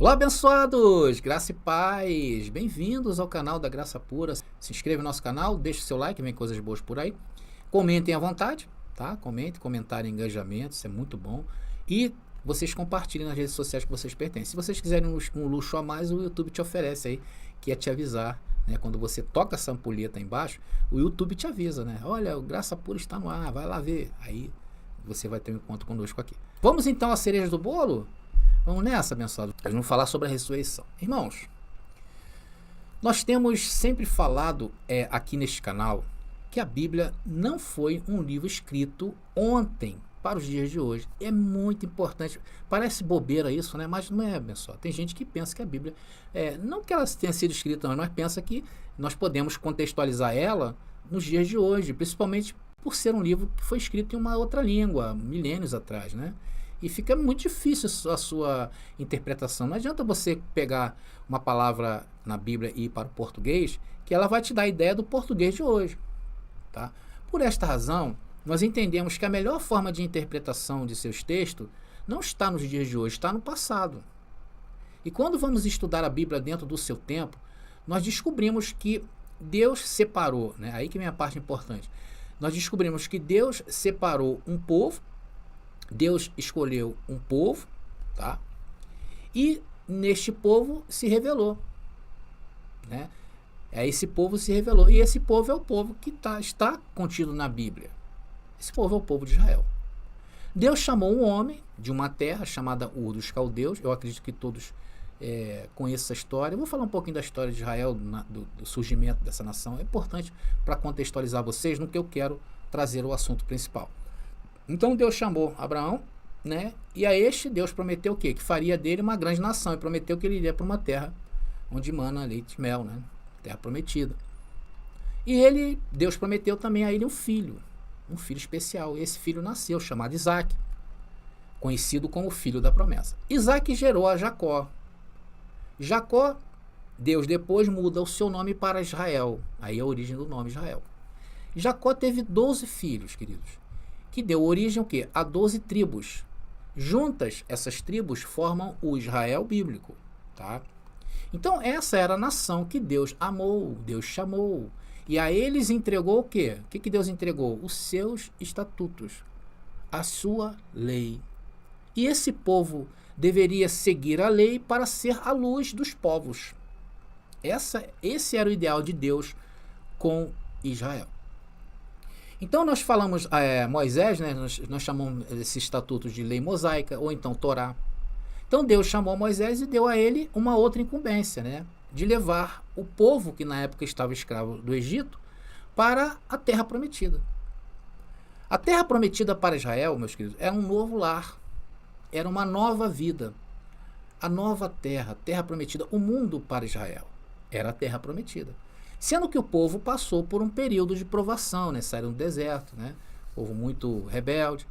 Olá, abençoados! Graça e paz! Bem-vindos ao canal da Graça Pura. Se inscreva no nosso canal, deixe o seu like, vem coisas boas por aí. Comentem à vontade, tá? Comentário, engajamento, isso é muito bom. E vocês compartilhem nas redes sociais que vocês pertencem. Se vocês quiserem um luxo a mais, o YouTube te oferece aí, que é te avisar, né? Quando você toca essa ampulheta aí embaixo, o YouTube te avisa, né? Olha, o Graça Pura está no ar, vai lá ver. Aí você vai ter um encontro conosco aqui. Vamos então às cerejas do bolo? Vamos nessa, abençoado. Vamos falar sobre a ressurreição. Irmãos, nós temos sempre falado aqui neste canal que a Bíblia não foi um livro escrito ontem para os dias de hoje. É muito importante. Parece bobeira isso, né? Mas não é, abençoado. Tem gente que pensa que a Bíblia, não que ela tenha sido escrita, não, mas pensa que nós podemos contextualizar ela nos dias de hoje, principalmente por ser um livro que foi escrito em uma outra língua, milênios atrás, né? E fica muito difícil a sua interpretação. Não adianta você pegar uma palavra na Bíblia e ir para o português, que ela vai te dar a ideia do português de hoje. Tá? Por esta razão, nós entendemos que a melhor forma de interpretação de seus textos não está nos dias de hoje, está no passado. E quando vamos estudar a Bíblia dentro do seu tempo, nós descobrimos que Deus separou, né? Aí que vem a parte importante. Nós descobrimos que Deus separou um povo, Deus escolheu um povo, tá? E neste povo se revelou, né? Esse povo se revelou. E esse povo é o povo que está contido na Bíblia. Esse povo é o povo de Israel. Deus chamou um homem de uma terra chamada Ur dos Caldeus. Eu acredito que todos conheçam essa história. Eu vou falar um pouquinho da história de Israel, do surgimento dessa nação. É importante para contextualizar vocês no que eu quero trazer o assunto principal. Então Deus chamou Abraão, né? E a este Deus prometeu o quê? Que faria dele uma grande nação. E prometeu que ele iria para uma terra onde mana leite e mel, né? Terra prometida. E Deus prometeu também a ele um filho especial. E esse filho nasceu, chamado Isaac, conhecido como o filho da promessa. Isaac gerou a Jacó. Jacó, Deus depois muda o seu nome para Israel. Aí é a origem do nome Israel. Jacó teve 12 filhos, queridos, que deu origem o quê? A 12 tribos. Juntas, essas tribos formam o Israel bíblico. Tá? Então, essa era a nação que Deus amou, Deus chamou. E a eles entregou o quê? O que Deus entregou? Os seus estatutos, a sua lei. E esse povo deveria seguir a lei para ser a luz dos povos. Esse era o ideal de Deus com Israel. Então nós falamos, Moisés, né, nós chamamos esses estatutos de lei mosaica, ou então Torá. Então Deus chamou Moisés e deu a ele uma outra incumbência, né, de levar o povo que na época estava escravo do Egito para a terra prometida. A terra prometida para Israel, meus queridos, era um novo lar, era uma nova vida. A nova terra, terra prometida, o mundo para Israel, era a terra prometida. Sendo que o povo passou por um período de provação, né? Saíram do deserto, né? Povo muito rebelde.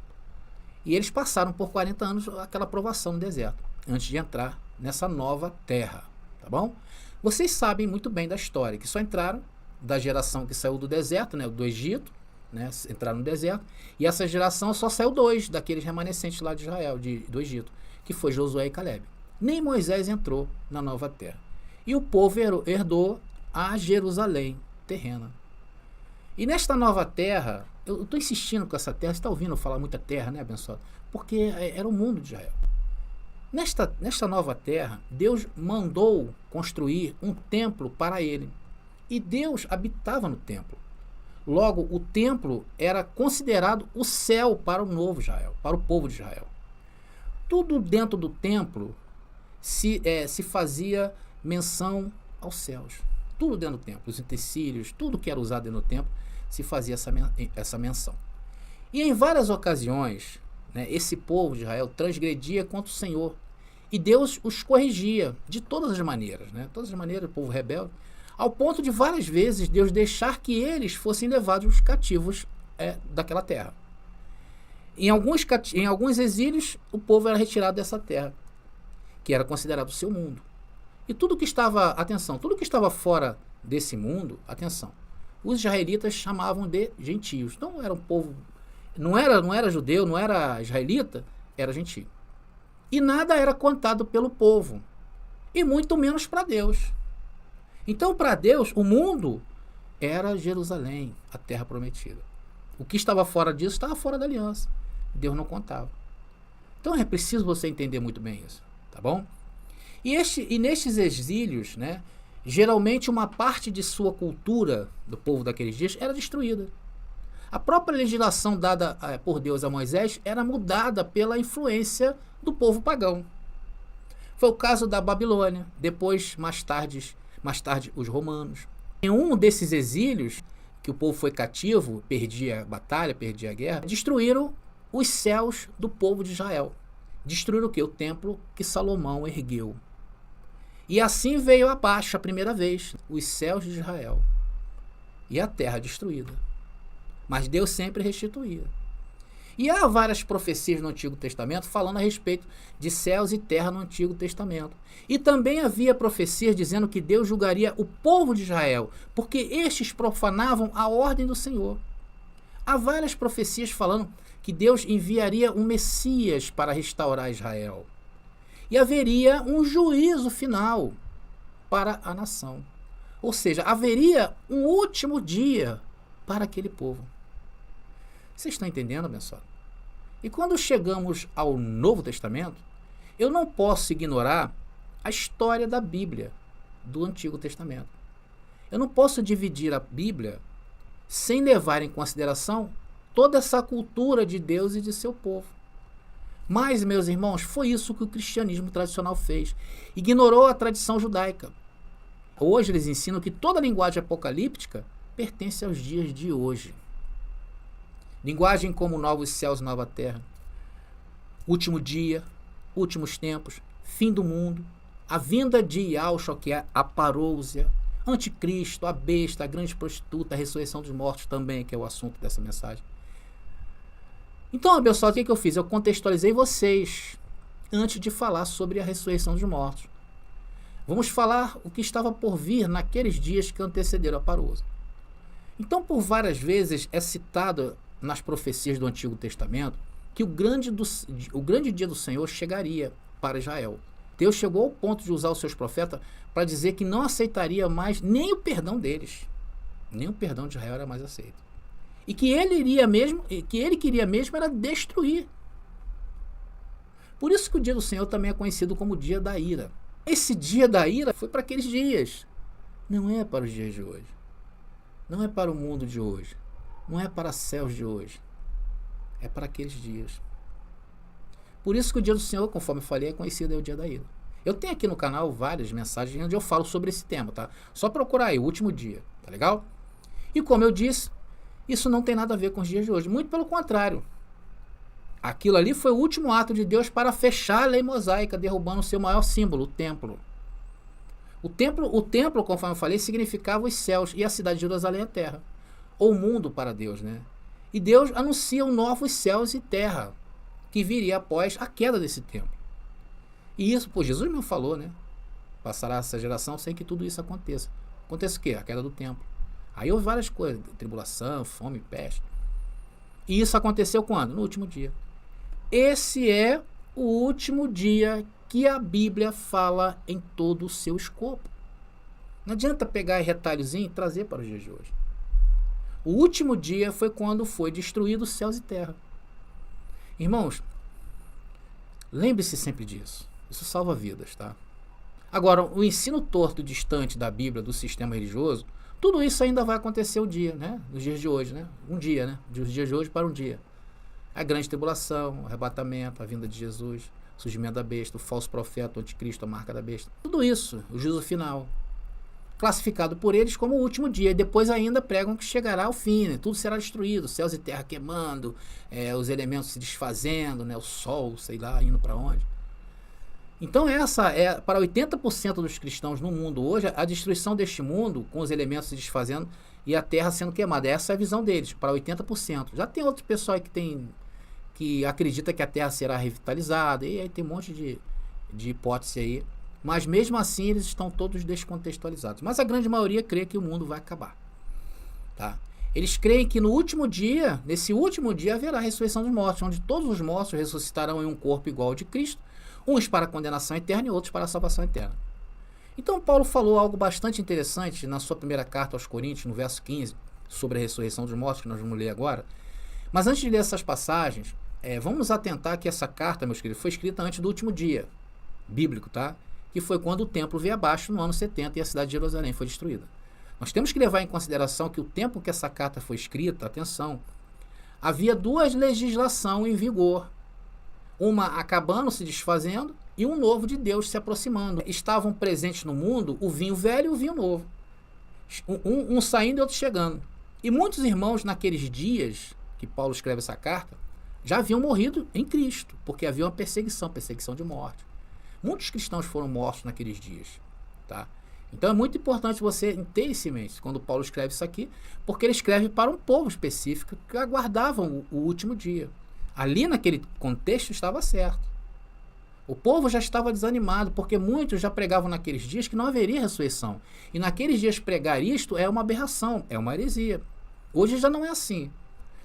E eles passaram por 40 anos aquela provação no deserto, antes de entrar nessa nova terra, tá bom? Vocês sabem muito bem da história, que só entraram da geração que saiu do deserto, né? Do Egito, né? Entraram no deserto, e essa geração só saiu 2 daqueles remanescentes lá de Israel, do Egito, que foi Josué e Calebe. Nem Moisés entrou na nova terra. E o povo herdou a Jerusalém terrena. E nesta nova terra, eu estou insistindo com essa terra, você está ouvindo eu falar muita terra, né, abençoado? Porque era o mundo de Israel. Nesta nova terra, Deus mandou construir um templo para ele. E Deus habitava no templo. Logo, o templo era considerado o céu para o novo Israel, para o povo de Israel. Tudo dentro do templo se fazia menção aos céus. Tudo dentro do templo, os utensílios, tudo que era usado dentro do templo, se fazia essa menção. E em várias ocasiões, né, esse povo de Israel transgredia contra o Senhor. E Deus os corrigia de todas as maneiras, né? Todas as maneiras, o povo rebelde, ao ponto de várias vezes Deus deixar que eles fossem levados cativos daquela terra. Em alguns exílios, o povo era retirado dessa terra, que era considerado o seu mundo. E tudo que estava fora desse mundo, atenção, os israelitas chamavam de gentios. Então era um povo, não era judeu, não era israelita, era gentio. E nada era contado pelo povo. e muito menos para Deus. Então, para Deus, o mundo era Jerusalém, a terra prometida. O que estava fora disso estava fora da aliança. Deus não contava. Então é preciso você entender muito bem isso, tá bom? E nestes exílios, né, geralmente uma parte de sua cultura, do povo daqueles dias, era destruída. A própria legislação dada por Deus a Moisés era mudada pela influência do povo pagão. Foi o caso da Babilônia, depois, mais tarde, os romanos. Em um desses exílios, que o povo foi cativo, perdia a batalha, perdia a guerra, destruíram os céus do povo de Israel. Destruíram o quê? O templo que Salomão ergueu. E assim veio abaixo a primeira vez, os céus de Israel. E a terra destruída. Mas Deus sempre restituía. E há várias profecias no Antigo Testamento falando a respeito de céus e terra no Antigo Testamento. E também havia profecias dizendo que Deus julgaria o povo de Israel, porque estes profanavam a ordem do Senhor. Há várias profecias falando que Deus enviaria um Messias para restaurar Israel. E haveria um juízo final para a nação. Ou seja, haveria um último dia para aquele povo. Vocês estão entendendo, abençoado? E quando chegamos ao Novo Testamento, eu não posso ignorar a história da Bíblia, do Antigo Testamento. Eu não posso dividir a Bíblia sem levar em consideração toda essa cultura de Deus e de seu povo. Mas, meus irmãos, foi isso que o cristianismo tradicional fez. Ignorou a tradição judaica. Hoje eles ensinam que toda a linguagem apocalíptica pertence aos dias de hoje. Linguagem como novos céus e nova terra, último dia, últimos tempos, fim do mundo, a vinda de Yahushua, que é a parousia, anticristo, a besta, a grande prostituta, a ressurreição dos mortos também, que é o assunto dessa mensagem. Então, abençoado, o que eu fiz? Eu contextualizei vocês antes de falar sobre a ressurreição dos mortos. Vamos falar o que estava por vir naqueles dias que antecederam a parousia. Então, por várias vezes é citado nas profecias do Antigo Testamento que o grande dia do Senhor chegaria para Israel. Deus chegou ao ponto de usar os seus profetas para dizer que não aceitaria mais nem o perdão deles. Nem o perdão de Israel era mais aceito. E que ele queria mesmo era destruir. Por isso que o dia do Senhor também é conhecido como o dia da ira. Esse dia da ira foi para aqueles dias. Não é para os dias de hoje. Não é para o mundo de hoje. Não é para céus de hoje. É para aqueles dias. Por isso que o dia do Senhor, conforme eu falei, é conhecido, é o dia da ira. Eu tenho aqui no canal várias mensagens onde eu falo sobre esse tema, tá? Só procurar aí, o último dia, tá legal? E como eu disse, isso não tem nada a ver com os dias de hoje. Muito pelo contrário. Aquilo ali foi o último ato de Deus para fechar a lei mosaica, derrubando o seu maior símbolo, o templo. O templo, conforme eu falei, significava os céus e a cidade de Jerusalém a terra. Ou mundo para Deus, né? E Deus anuncia um novos céus e terra, que viria após a queda desse templo. E isso, Jesus mesmo falou, né? Passará essa geração sem que tudo isso aconteça. Acontece o quê? A queda do templo. Aí houve várias coisas, tribulação, fome, peste. E isso aconteceu quando? No último dia. Esse é o último dia que a Bíblia fala em todo o seu escopo. Não adianta pegar retalhozinho e trazer para os dias de hoje. O último dia foi quando foi destruído os céus e terra. Irmãos, lembre-se sempre disso. Isso salva vidas, tá? Agora, o ensino torto e distante da Bíblia, do sistema religioso, tudo isso ainda vai acontecer o dia, né? Nos dias de hoje, né? Um dia, né? Dos dias de hoje para um dia. A grande tribulação, o arrebatamento, a vinda de Jesus, o surgimento da besta, o falso profeta, o anticristo, a marca da besta. Tudo isso, o juízo final, classificado por eles como o último dia. E depois ainda pregam que chegará ao fim, né? Tudo será destruído, céus e terra queimando, os elementos se desfazendo, né? O sol, sei lá, indo para onde. Então essa é, para 80% dos cristãos no mundo hoje, a destruição deste mundo, com os elementos se desfazendo e a terra sendo queimada. Essa é a visão deles, para 80%. Já tem outro pessoal que acredita que a terra será revitalizada, e aí tem um monte de hipótese aí. Mas mesmo assim eles estão todos descontextualizados. Mas a grande maioria crê que o mundo vai acabar. Tá? Eles creem que no último dia, nesse último dia, haverá a ressurreição dos mortos, onde todos os mortos ressuscitarão em um corpo igual ao de Cristo, uns para a condenação eterna e outros para a salvação eterna. Então Paulo falou algo bastante interessante na sua primeira carta aos Coríntios, no verso 15, sobre a ressurreição dos mortos, que nós vamos ler agora. Mas antes de ler essas passagens, vamos atentar que essa carta, meus queridos, foi escrita antes do último dia bíblico, tá? Que foi quando o templo veio abaixo no ano 70 e a cidade de Jerusalém foi destruída. Nós temos que levar em consideração que o tempo que essa carta foi escrita, atenção, havia duas legislações em vigor. Uma acabando, se desfazendo, e um novo de Deus se aproximando. Estavam presentes no mundo o vinho velho e o vinho novo. Um saindo e outro chegando. E muitos irmãos naqueles dias que Paulo escreve essa carta, já haviam morrido em Cristo, porque havia uma perseguição de morte. Muitos cristãos foram mortos naqueles dias, tá? Então é muito importante você ter isso em mente quando Paulo escreve isso aqui, porque ele escreve para um povo específico que aguardavam o último dia. Ali naquele contexto estava certo. O povo já estava desanimado, porque muitos já pregavam naqueles dias que não haveria ressurreição. E naqueles dias pregar isto é uma aberração, é uma heresia. Hoje já não é assim.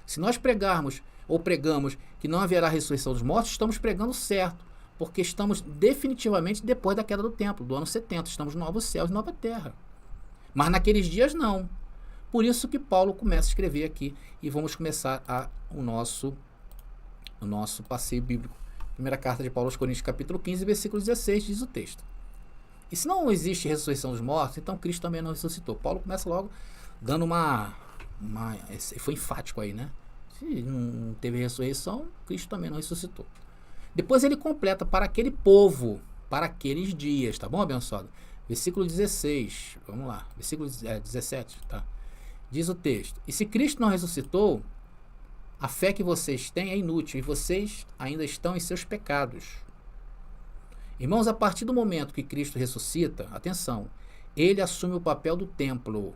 Se nós pregarmos ou pregamos que não haverá ressurreição dos mortos, estamos pregando certo, porque estamos definitivamente depois da queda do templo, do ano 70, estamos no novo céu e nova terra. Mas naqueles dias não. Por isso que Paulo começa a escrever aqui, e vamos começar o nosso passeio bíblico. Primeira carta de Paulo aos Coríntios, capítulo 15, versículo 16, diz o texto. E se não existe ressurreição dos mortos, então Cristo também não ressuscitou. Paulo começa logo dando foi enfático aí, né? Se não teve ressurreição, Cristo também não ressuscitou. Depois ele completa para aquele povo, para aqueles dias, tá bom, abençoado? Versículo 16, vamos lá, versículo 17, tá? Diz o texto: e se Cristo não ressuscitou, a fé que vocês têm é inútil e vocês ainda estão em seus pecados. Irmãos, a partir do momento que Cristo ressuscita, atenção, ele assume o papel do templo,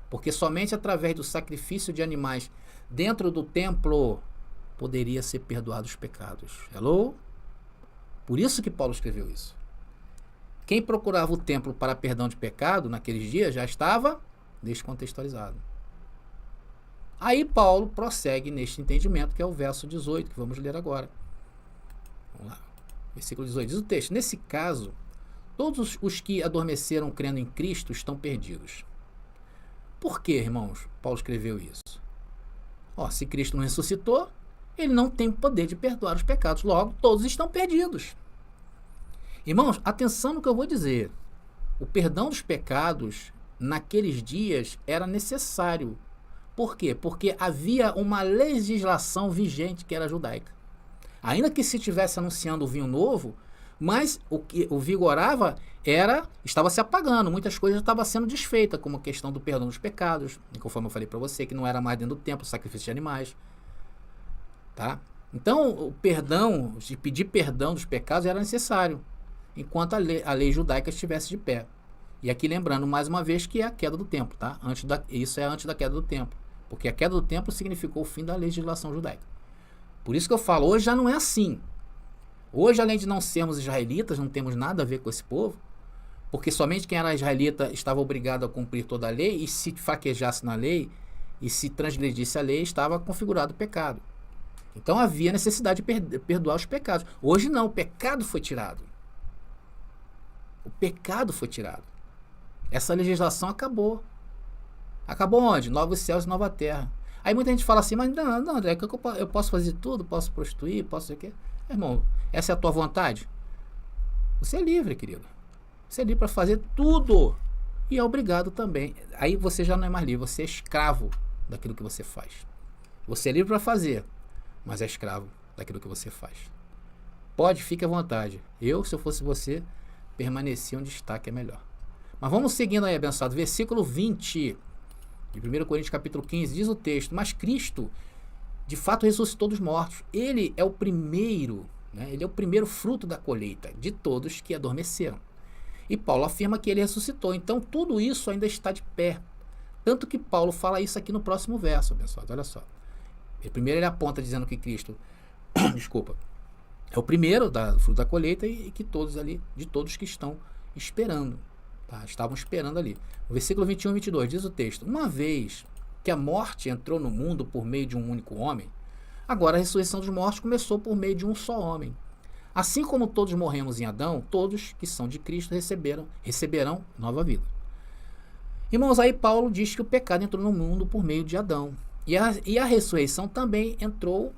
porque somente através do sacrifício de animais dentro do templo poderia ser perdoado os pecados. Hello? Por isso que Paulo escreveu isso. Quem procurava o templo para perdão de pecado naqueles dias já estava descontextualizado. Aí Paulo prossegue neste entendimento, que é o verso 18, que vamos ler agora. Vamos lá. Versículo 18 diz o texto: nesse caso, todos os que adormeceram crendo em Cristo estão perdidos. Por que, irmãos, Paulo escreveu isso? Se Cristo não ressuscitou, ele não tem poder de perdoar os pecados. Logo, todos estão perdidos. Irmãos, atenção no que eu vou dizer. O perdão dos pecados, naqueles dias, era necessário. Por quê? Porque havia uma legislação vigente que era judaica. Ainda que se estivesse anunciando o vinho novo, mas o que o vigorava estava se apagando, muitas coisas estavam sendo desfeitas, como a questão do perdão dos pecados, conforme eu falei para você, que não era mais dentro do templo, sacrifício de animais. Tá? Então, o perdão, de pedir perdão dos pecados era necessário, enquanto a lei judaica estivesse de pé. E aqui lembrando mais uma vez que é a queda do templo, tá? Isso é antes da queda do templo, porque a queda do templo significou o fim da legislação judaica. Por isso que eu falo, hoje já não é assim. Hoje, além de não sermos israelitas, não temos nada a ver com esse povo, porque somente quem era israelita estava obrigado a cumprir toda a lei, e se fraquejasse na lei, e se transgredisse a lei, estava configurado o pecado. Então havia necessidade de perdoar os pecados. Hoje não, o pecado foi tirado. O pecado foi tirado. Essa legislação acabou. Acabou onde? Novos céus e nova terra. Aí muita gente fala assim, mas não, André, eu posso fazer tudo, posso prostituir, posso sei o quê. Irmão, essa é a tua vontade? Você é livre, querido. Você é livre para fazer tudo. E é obrigado também. Aí você já não é mais livre, você é escravo daquilo que você faz. Você é livre para fazer, mas é escravo daquilo que você faz. Pode, fique à vontade. Se eu fosse você, permanecia onde está, que é melhor. Mas vamos seguindo aí, abençoado. Versículo 20 de 1 Coríntios capítulo 15, diz o texto: mas Cristo, de fato, ressuscitou dos mortos. Ele é o primeiro, né? Ele é o primeiro fruto da colheita de todos que adormeceram. E Paulo afirma que ele ressuscitou. Então, tudo isso ainda está de pé. Tanto que Paulo fala isso aqui no próximo verso, abençoado. Olha só. Primeiro ele aponta dizendo que Cristo, é o primeiro do fruto da colheita e que todos ali, de todos que estão esperando. Tá? Estavam esperando ali. No versículo 21 e 22 diz o texto: uma vez que a morte entrou no mundo por meio de um único homem, agora a ressurreição dos mortos começou por meio de um só homem. Assim como todos morremos em Adão, todos que são de Cristo receberão nova vida. Irmãos, aí Paulo diz que o pecado entrou no mundo por meio de Adão. E a ressurreição também entrou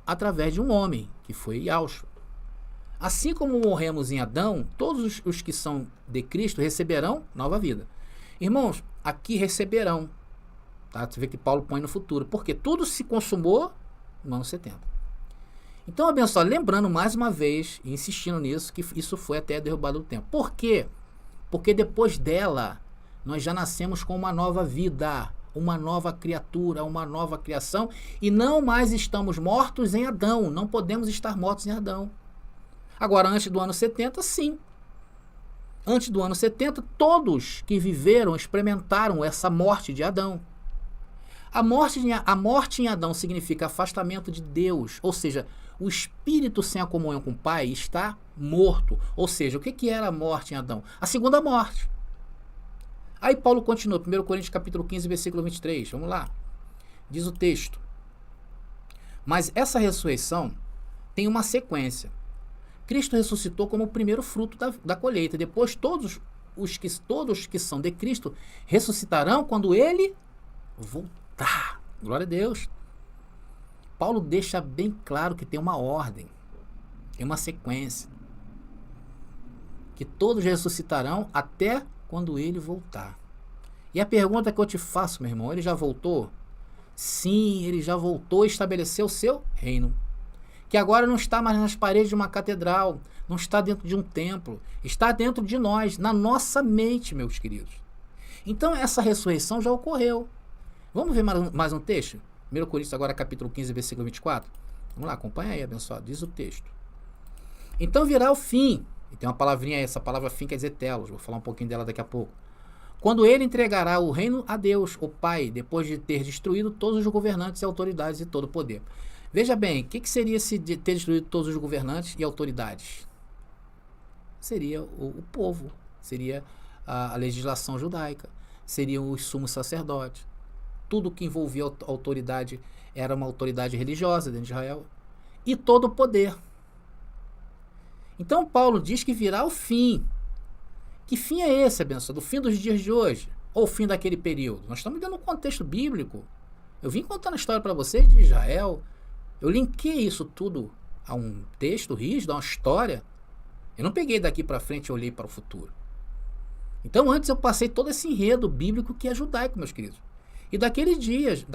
através de um homem, que foi Yahshua. Assim como morremos em Adão, todos os que são de Cristo receberão nova vida. Irmãos, aqui receberão. Tá? Você vê que Paulo põe no futuro. Porque tudo se consumou no ano 70. Então, abençoado, lembrando mais uma vez, e insistindo nisso, que isso foi até derrubado do tempo. Por quê? Porque depois dela, nós já nascemos com uma nova vida, uma nova criatura, uma nova criação, e não mais estamos mortos em Adão, não podemos estar mortos em Adão. Agora, antes do ano 70, sim. Antes do ano 70, todos que viveram experimentaram essa morte de Adão. A morte em Adão significa afastamento de Deus, ou seja, o espírito sem a comunhão com o Pai está morto. Ou seja, o que era a morte em Adão? A segunda morte. Aí Paulo continua, 1 Coríntios capítulo 15, versículo 23, vamos lá. Diz o texto: mas essa ressurreição tem uma sequência. Cristo ressuscitou como o primeiro fruto da colheita. Depois todos que são de Cristo ressuscitarão quando ele voltar. Glória a Deus. Paulo deixa bem claro que tem uma ordem, tem uma sequência. Que todos ressuscitarão até quando ele voltar. E a pergunta que eu te faço, meu irmão, ele já voltou? Sim, ele já voltou e estabeleceu o seu reino. Que agora não está mais nas paredes de uma catedral, não está dentro de um templo, está dentro de nós, na nossa mente, meus queridos. Então essa ressurreição já ocorreu. Vamos ver mais um texto? 1 Coríntios agora capítulo 15, versículo 24. Vamos lá, acompanha aí, abençoado. Diz o texto: então virá o fim. E tem uma palavrinha aí, essa palavra fim quer dizer telos. Vou falar um pouquinho dela daqui a pouco. Quando ele entregará o reino a Deus, o Pai, depois de ter destruído todos os governantes e autoridades e todo o poder. Veja bem, o que seria se ter destruído todos os governantes e autoridades? Seria o povo, seria a legislação judaica, seriam os sumos sacerdotes. Tudo que envolvia a autoridade era uma autoridade religiosa dentro de Israel. E todo o poder. Então Paulo diz que virá o fim. Que fim é esse, abençoado? O fim dos dias de hoje? Ou o fim daquele período? Nós estamos dando um contexto bíblico. Eu vim contando a história para vocês de Israel. Eu linkei isso tudo a um texto rígido, a uma história. Eu não peguei daqui para frente e olhei para o futuro. Então antes eu passei todo esse enredo bíblico que é judaico, meus queridos. E daqueles dias,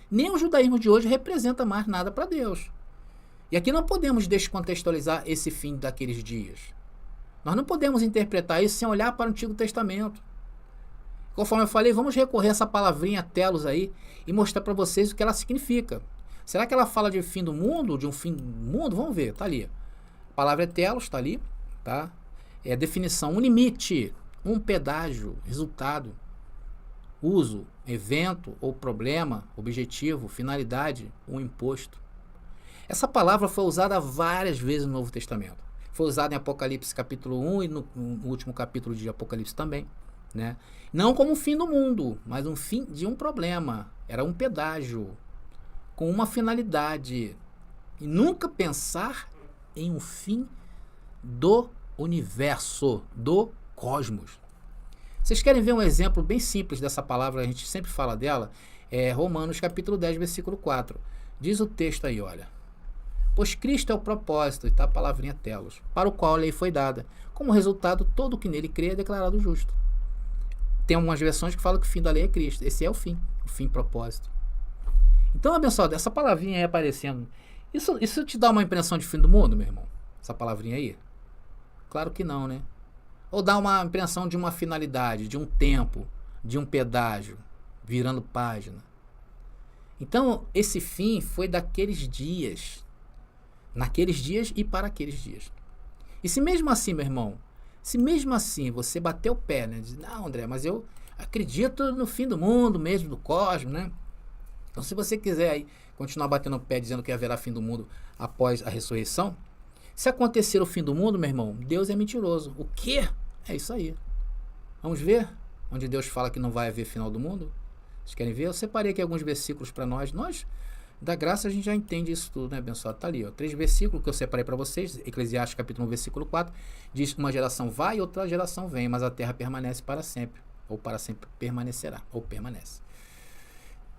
nem o judaísmo de hoje representa mais nada para Deus. E aqui não podemos descontextualizar esse fim daqueles dias. Nós não podemos interpretar isso sem olhar para o Antigo Testamento. Conforme eu falei, vamos recorrer a essa palavrinha telos aí e mostrar para vocês o que ela significa. Será que ela fala de fim do mundo, de um fim do mundo? Vamos ver, tá ali. A palavra é telos, tá ali, tá? É a definição, um limite, um pedágio, resultado, uso, evento ou problema, objetivo, finalidade, um imposto. Essa palavra foi usada várias vezes no Novo Testamento. Foi usada em Apocalipse capítulo 1 e no último capítulo de Apocalipse também. Né? Não como o fim do mundo, mas um fim de um problema. Era um pedágio com uma finalidade. E nunca pensar em um fim do universo, do cosmos. Vocês querem ver um exemplo bem simples dessa palavra? A gente sempre fala dela. É Romanos capítulo 10, versículo 4. Diz o texto aí, olha. Pois Cristo é o propósito, e está a palavrinha telos, para o qual a lei foi dada. Como resultado, todo o que nele crê é declarado justo. Tem algumas versões que falam que o fim da lei é Cristo. Esse é o fim propósito. Então, abençoado, essa palavrinha aí aparecendo, isso te dá uma impressão de fim do mundo, meu irmão? Essa palavrinha aí? Claro que não, né? Ou dá uma impressão de uma finalidade, de um tempo, de um pedágio, virando página. Então, esse fim foi daqueles dias, naqueles dias e para aqueles dias. E se mesmo assim, meu irmão, se mesmo assim você bater o pé, né? Diz, não, André, mas eu acredito no fim do mundo mesmo, do cosmos, né? Então, se você quiser aí continuar batendo o pé dizendo que haverá fim do mundo após a ressurreição, se acontecer o fim do mundo, meu irmão, Deus é mentiroso. O quê? É isso aí. Vamos ver onde Deus fala que não vai haver final do mundo? Vocês querem ver? Eu separei aqui alguns versículos para nós Da graça a gente já entende isso tudo, né, abençoado? Tá ali, ó, 3 versículos que eu separei para vocês. Eclesiastes capítulo 1, versículo 4, diz que uma geração vai e outra geração vem, mas a terra permanece para sempre, ou para sempre permanecerá, ou permanece.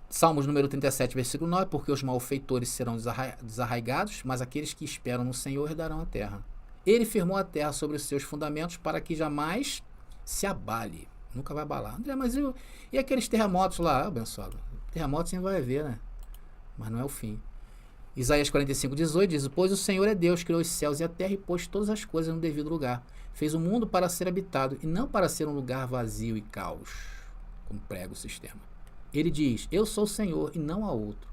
Salmos número 37, versículo 9, porque os malfeitores serão desarraigados, mas aqueles que esperam no Senhor herdarão a terra. Ele firmou a terra sobre os seus fundamentos para que jamais se abale. Nunca vai abalar. André, mas e aqueles terremotos lá, abençoado? Terremotos você vai ver, né? Mas não é o fim. Isaías 45, 18 diz: pois o Senhor é Deus, criou os céus e a terra e pôs todas as coisas no devido lugar. Fez o mundo para ser habitado e não para ser um lugar vazio e caos, como prega o sistema. Ele diz: eu sou o Senhor e não há outro.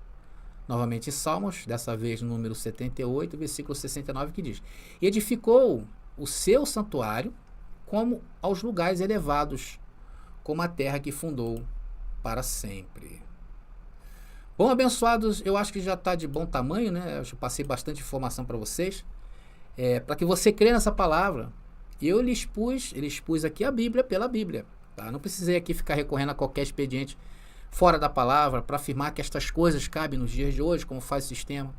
Novamente Salmos, dessa vez no número 78, versículo 69, que diz: e edificou o seu santuário como aos lugares elevados, como a terra que fundou para sempre. Bom, abençoados, eu acho que já está de bom tamanho, né? Eu passei bastante informação para vocês, para que você creia nessa palavra. Eu lhe expus aqui a Bíblia pela Bíblia, tá? Não precisei aqui ficar recorrendo a qualquer expediente fora da palavra para afirmar que estas coisas cabem nos dias de hoje, como faz o sistema.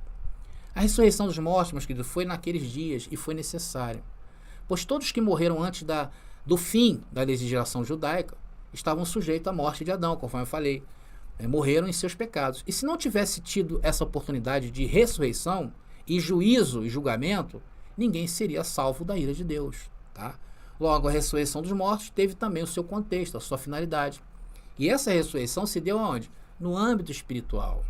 A ressurreição dos mortos, meus queridos, foi naqueles dias e foi necessário, pois todos que morreram antes do fim da legislação judaica estavam sujeitos à morte de Adão, conforme eu falei. Morreram em seus pecados. E se não tivesse tido essa oportunidade de ressurreição e juízo e julgamento, ninguém seria salvo da ira de Deus, tá? Logo, a ressurreição dos mortos teve também o seu contexto, a sua finalidade. E essa ressurreição se deu aonde? No âmbito espiritual.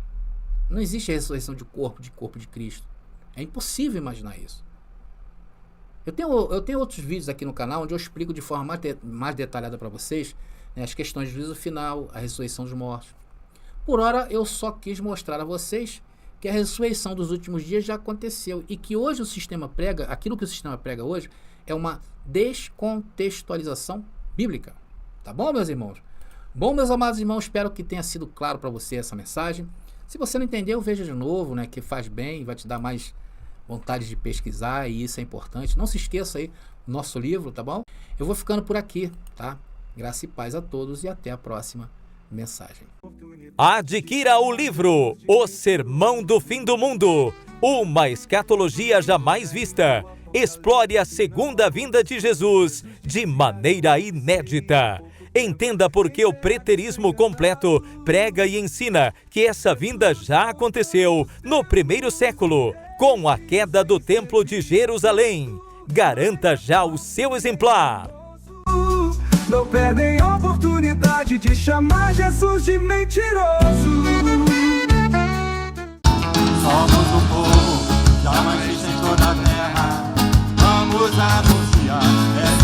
Não existe a ressurreição de corpo de Cristo. É impossível imaginar isso. Eu tenho outros vídeos aqui no canal onde eu explico de forma mais detalhada para vocês, né, as questões de juízo final, a ressurreição dos mortos. Por ora, eu só quis mostrar a vocês que a ressurreição dos últimos dias já aconteceu e que hoje o sistema prega, aquilo que o sistema prega hoje, é uma descontextualização bíblica. Tá bom, meus irmãos? Bom, meus amados irmãos, espero que tenha sido claro para você essa mensagem. Se você não entendeu, veja de novo, né, que faz bem, vai te dar mais vontade de pesquisar e isso é importante. Não se esqueça aí do nosso livro, tá bom? Eu vou ficando por aqui, tá? Graça e paz a todos e até a próxima mensagem. Adquira o livro O Sermão do Fim do Mundo, uma escatologia jamais vista. Explore a segunda vinda de Jesus de maneira inédita. Entenda por que o preterismo completo prega e ensina que essa vinda já aconteceu no 1º século, com a queda do Templo de Jerusalém. Garanta já o seu exemplar. Não perdem a oportunidade de chamar Jesus de mentiroso. Somos o povo, jamais existe em toda a terra. Vamos anunciar.